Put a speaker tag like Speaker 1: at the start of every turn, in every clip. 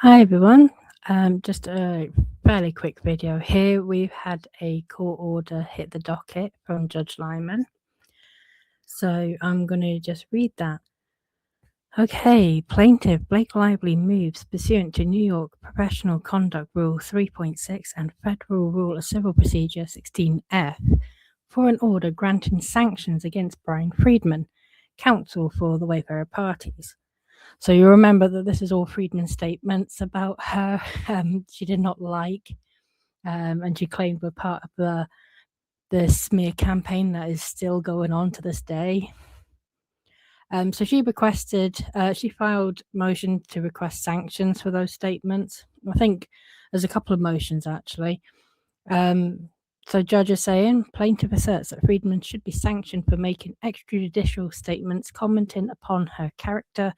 Speaker 1: Hi everyone. Just a fairly quick video here. We've had a court order hit the docket from Judge Lyman. So I'm going to just read that. Okay, plaintiff Blake Lively moves pursuant to New York Professional Conduct Rule 3.6 and Federal Rule of Civil Procedure 16F for an order granting sanctions against Brian Freedman, counsel for the Wayfarer parties. So you remember that this is all Freedman's statements about her she did not like and she claimed were part of the smear campaign that is still going on to this day. So she filed motion to request sanctions for those statements. I think there's a couple of motions actually. So judge is saying plaintiff asserts that Freedman should be sanctioned for making extrajudicial statements commenting upon her character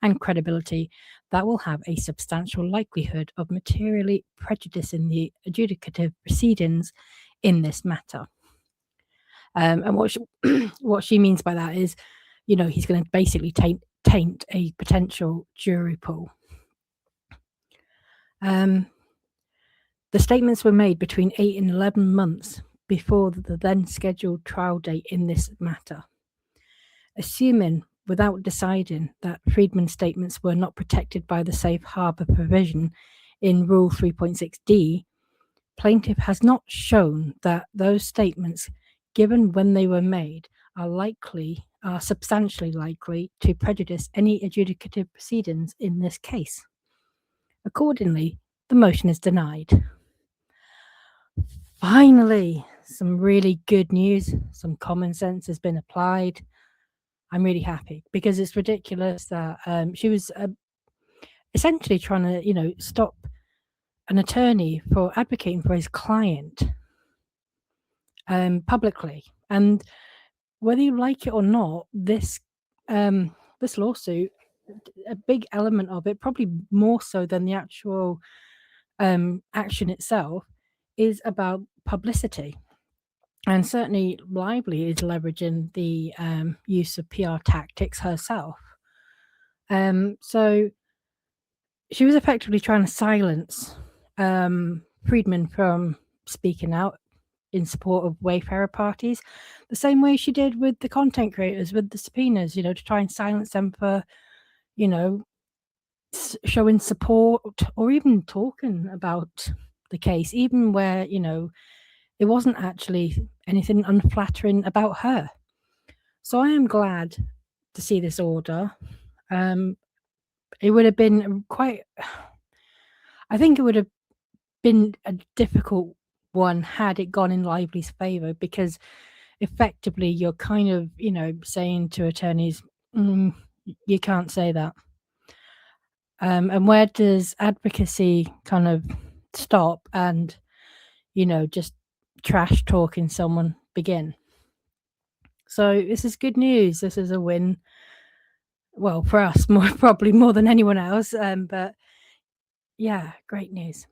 Speaker 1: and credibility that will have a substantial likelihood of materially prejudicing the adjudicative proceedings in this matter. And what she means by that is, he's going to basically taint a potential jury pool. The statements were made between 8 and 11 months before the then scheduled trial date in this matter. Assuming, without deciding, that Freedman's statements were not protected by the safe harbour provision in Rule 3.6d, plaintiff has not shown that those statements, given when they were made, are substantially likely to prejudice any adjudicative proceedings in this case. Accordingly, the motion is denied. Finally, some really good news. Some common sense has been applied. I'm really happy because it's ridiculous that she was essentially trying to, stop an attorney for advocating for his client publicly. And whether you like it or not, this lawsuit, a big element of it, probably more so than the actual action itself, is about publicity. And certainly Lively is leveraging the use of PR tactics herself. So she was effectively trying to silence Freedman from speaking out in support of Wayfarer parties, the same way she did with the content creators, with the subpoenas, to try and silence them for, showing support or even talking about the case, even where, it wasn't actually anything unflattering about her. So I am glad to see this order. It would have been I think it would have been a difficult one had it gone in Lively's favour, because effectively you're kind of, saying to attorneys, you can't say that. And where does advocacy kind of stop and, just trash talking someone begin? So this is good news. This is a win. Well, for us, probably more than anyone else. But yeah, great news.